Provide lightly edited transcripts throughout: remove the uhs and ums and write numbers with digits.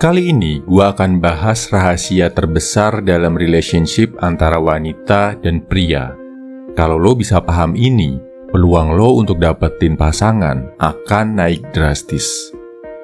Kali ini gua akan bahas rahasia terbesar dalam relationship antara wanita dan pria. Kalau lo bisa paham ini, peluang lo untuk dapetin pasangan akan naik drastis.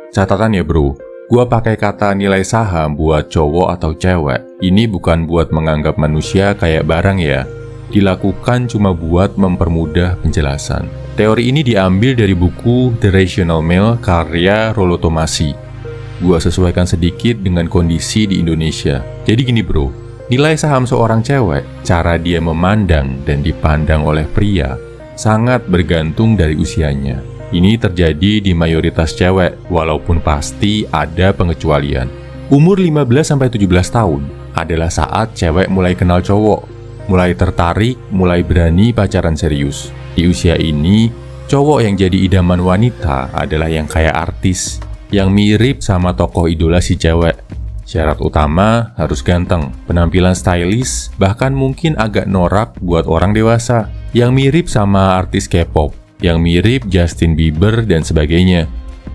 Catatan ya bro, gua pakai kata nilai saham buat cowok atau cewek. Ini bukan buat menganggap manusia kayak barang ya. Dilakukan cuma buat mempermudah penjelasan. Teori ini diambil dari buku The Rational Male karya Rollo Tomassi. Gua sesuaikan sedikit dengan kondisi di Indonesia. Jadi gini bro, nilai saham seorang cewek, cara dia memandang dan dipandang oleh pria, sangat bergantung dari usianya. Ini terjadi di mayoritas cewek, walaupun pasti ada pengecualian. Umur 15-17 tahun adalah saat cewek mulai kenal cowok, mulai tertarik, mulai berani pacaran serius. Di usia ini, cowok yang jadi idaman wanita adalah yang kayak artis, yang mirip sama tokoh idola si cewek. Syarat utama harus ganteng, penampilan stylish, bahkan mungkin agak norak buat orang dewasa, yang mirip sama artis K-pop, yang mirip Justin Bieber dan sebagainya.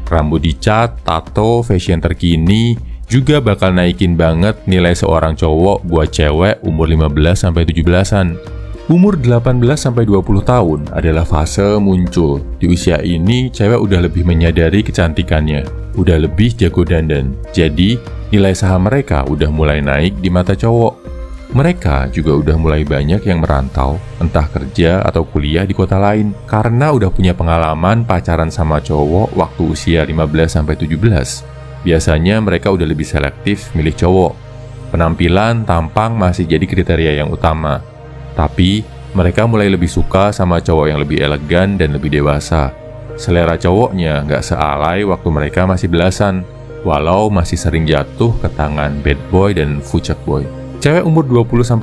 Rambut dicat, tato, fashion terkini juga bakal naikin banget nilai seorang cowok buat cewek umur 15-17an. Umur 18-20 tahun adalah fase muncul. Di usia ini, cewek udah lebih menyadari kecantikannya, udah lebih jago dandan. Jadi, nilai saham mereka udah mulai naik di mata cowok. Mereka juga udah mulai banyak yang merantau, entah kerja atau kuliah di kota lain, karena udah punya pengalaman pacaran sama cowok waktu usia 15-17. Biasanya mereka udah lebih selektif milih cowok. Penampilan, tampang masih jadi kriteria yang utama. Tapi, mereka mulai lebih suka sama cowok yang lebih elegan dan lebih dewasa. Selera cowoknya nggak sealai waktu mereka masih belasan, walau masih sering jatuh ke tangan bad boy dan fucek boy. Cewek umur 20-25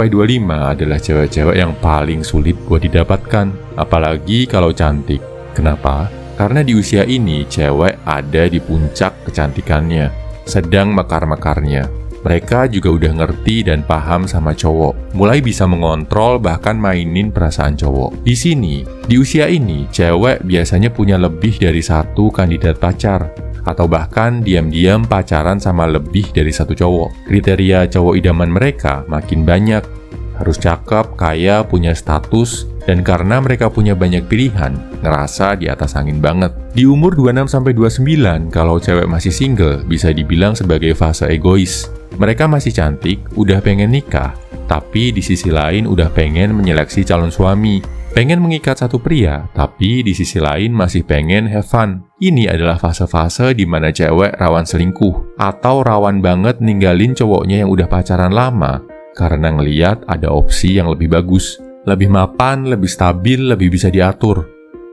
adalah cewek-cewek yang paling sulit buat didapatkan, apalagi kalau cantik. Kenapa? Karena di usia ini, cewek ada di puncak kecantikannya, sedang mekar-mekarnya. Mereka juga udah ngerti dan paham sama cowok, mulai bisa mengontrol bahkan mainin perasaan cowok. Di sini, di usia ini, cewek biasanya punya lebih dari satu kandidat pacar, atau bahkan diam-diam pacaran sama lebih dari satu cowok. Kriteria cowok idaman mereka makin banyak, harus cakep, kaya, punya status, dan karena mereka punya banyak pilihan, ngerasa di atas angin banget. Di umur 26-29, kalau cewek masih single, bisa dibilang sebagai fase egois. Mereka masih cantik, udah pengen nikah, tapi di sisi lain udah pengen menyeleksi calon suami. Pengen mengikat satu pria, tapi di sisi lain masih pengen have fun. Ini adalah fase-fase di mana cewek rawan selingkuh, atau rawan banget ninggalin cowoknya yang udah pacaran lama, karena ngeliat ada opsi yang lebih bagus. Lebih mapan, lebih stabil, lebih bisa diatur.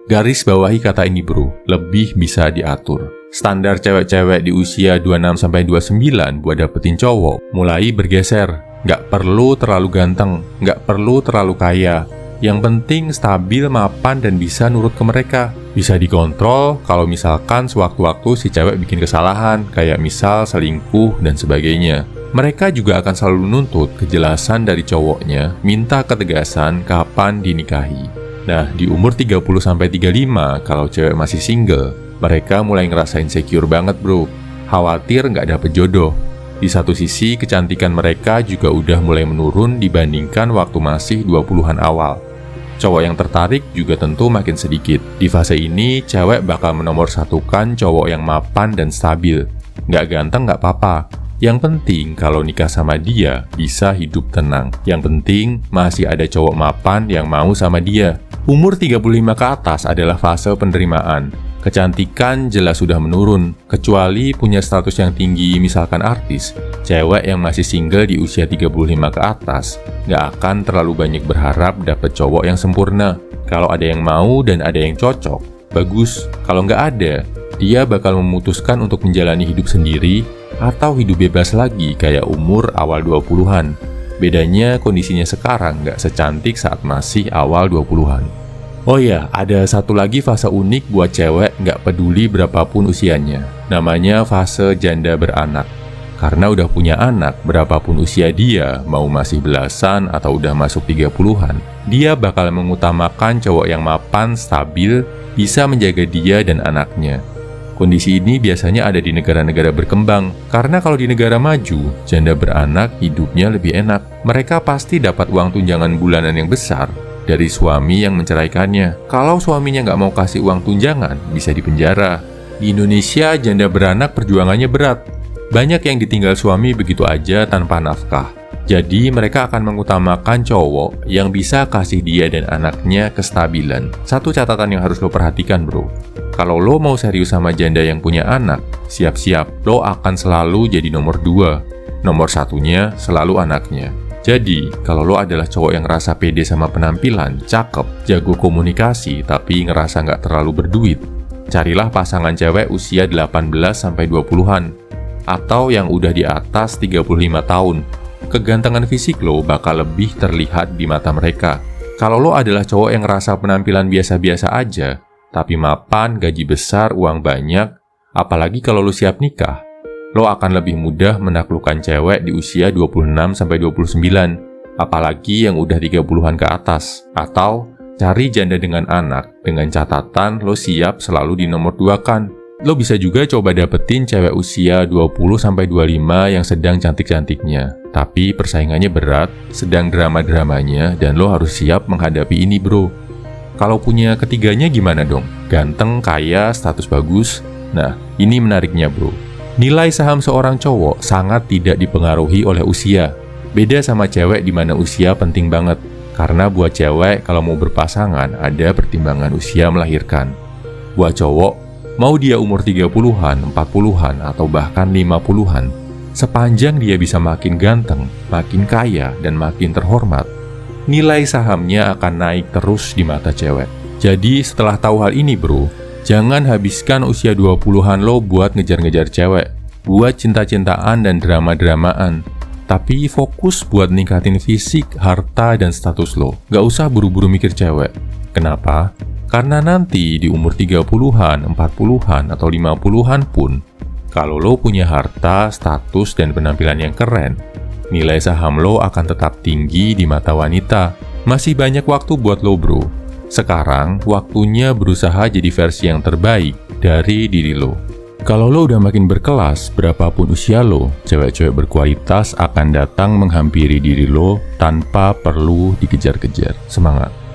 Garis bawahi kata ini bro, lebih bisa diatur. Standar cewek-cewek di usia 26-29 buat dapetin cowok mulai bergeser. Nggak perlu terlalu ganteng, nggak perlu terlalu kaya. Yang penting stabil, mapan, dan bisa nurut ke mereka. Bisa dikontrol kalau misalkan sewaktu-waktu si cewek bikin kesalahan, kayak misal selingkuh dan sebagainya. Mereka juga akan selalu nuntut kejelasan dari cowoknya, minta ketegasan kapan dinikahi. Nah, di umur 30-35, kalau cewek masih single, mereka mulai ngerasa insecure banget bro. Khawatir nggak dapet jodoh. Di satu sisi, kecantikan mereka juga udah mulai menurun dibandingkan waktu masih 20-an awal. Cowok yang tertarik juga tentu makin sedikit. Di fase ini, cewek bakal menomorsatukan cowok yang mapan dan stabil. Nggak ganteng nggak apa-apa. Yang penting kalau nikah sama dia, bisa hidup tenang. Yang penting masih ada cowok mapan yang mau sama dia. Umur 35 ke atas adalah fase penerimaan. Kecantikan jelas sudah menurun, kecuali punya status yang tinggi misalkan artis. Cewek yang masih single di usia 35 ke atas nggak akan terlalu banyak berharap dapet cowok yang sempurna. Kalau ada yang mau dan ada yang cocok, bagus. Kalau nggak ada, dia bakal memutuskan untuk menjalani hidup sendiri atau hidup bebas lagi kayak umur awal 20-an. Bedanya kondisinya sekarang nggak secantik saat masih awal 20-an. Oh ya, ada satu lagi fase unik buat cewek nggak peduli berapapun usianya. Namanya fase janda beranak. Karena udah punya anak, berapapun usia dia, mau masih belasan atau udah masuk 30-an, dia bakal mengutamakan cowok yang mapan, stabil, bisa menjaga dia dan anaknya. Kondisi ini biasanya ada di negara-negara berkembang, karena kalau di negara maju, janda beranak hidupnya lebih enak. Mereka pasti dapat uang tunjangan bulanan yang besar dari suami yang menceraikannya. Kalau suaminya nggak mau kasih uang tunjangan, bisa dipenjara. Di Indonesia, janda beranak perjuangannya berat. Banyak yang ditinggal suami begitu aja tanpa nafkah. Jadi mereka akan mengutamakan cowok yang bisa kasih dia dan anaknya kestabilan. Satu catatan yang harus lo perhatikan, bro. Kalau lo mau serius sama janda yang punya anak, siap-siap, lo akan selalu jadi nomor 2. Nomor satunya selalu anaknya. Jadi, kalau lo adalah cowok yang ngerasa pede sama penampilan, cakep, jago komunikasi, tapi ngerasa nggak terlalu berduit, carilah pasangan cewek usia 18-20-an, atau yang udah di atas 35 tahun. Kegantengan fisik lo bakal lebih terlihat di mata mereka. Kalau lo adalah cowok yang ngerasa penampilan biasa-biasa aja, tapi mapan, gaji besar, uang banyak, apalagi kalau lo siap nikah, lo akan lebih mudah menaklukkan cewek di usia 26-29, apalagi yang udah 30-an ke atas. Atau cari janda dengan anak, dengan catatan lo siap selalu di nomor 2 kan. Lo bisa juga coba dapetin cewek usia 20-25 yang sedang cantik-cantiknya, tapi persaingannya berat, sedang drama-dramanya, dan lo harus siap menghadapi ini, bro. Kalau punya ketiganya gimana dong? Ganteng, kaya, status bagus? Nah, ini menariknya, bro. Nilai saham seorang cowok sangat tidak dipengaruhi oleh usia. Beda sama cewek di mana usia penting banget. Karena buat cewek kalau mau berpasangan ada pertimbangan usia melahirkan. Buat cowok, mau dia umur 30-an, 40-an, atau bahkan 50-an, sepanjang dia bisa makin ganteng, makin kaya, dan makin terhormat, nilai sahamnya akan naik terus di mata cewek. Jadi setelah tahu hal ini, bro, jangan habiskan usia 20-an lo buat ngejar-ngejar cewek, buat cinta-cintaan dan drama-dramaan. Tapi fokus buat ningkatin fisik, harta, dan status lo. Gak usah buru-buru mikir cewek. Kenapa? Karena nanti di umur 30-an, 40-an, atau 50-an pun, kalau lo punya harta, status, dan penampilan yang keren, nilai saham lo akan tetap tinggi di mata wanita. Masih banyak waktu buat lo, bro. Sekarang, waktunya berusaha jadi versi yang terbaik dari diri lo. Kalau lo udah makin berkelas, berapapun usia lo, cewek-cewek berkualitas akan datang menghampiri diri lo tanpa perlu dikejar-kejar. Semangat!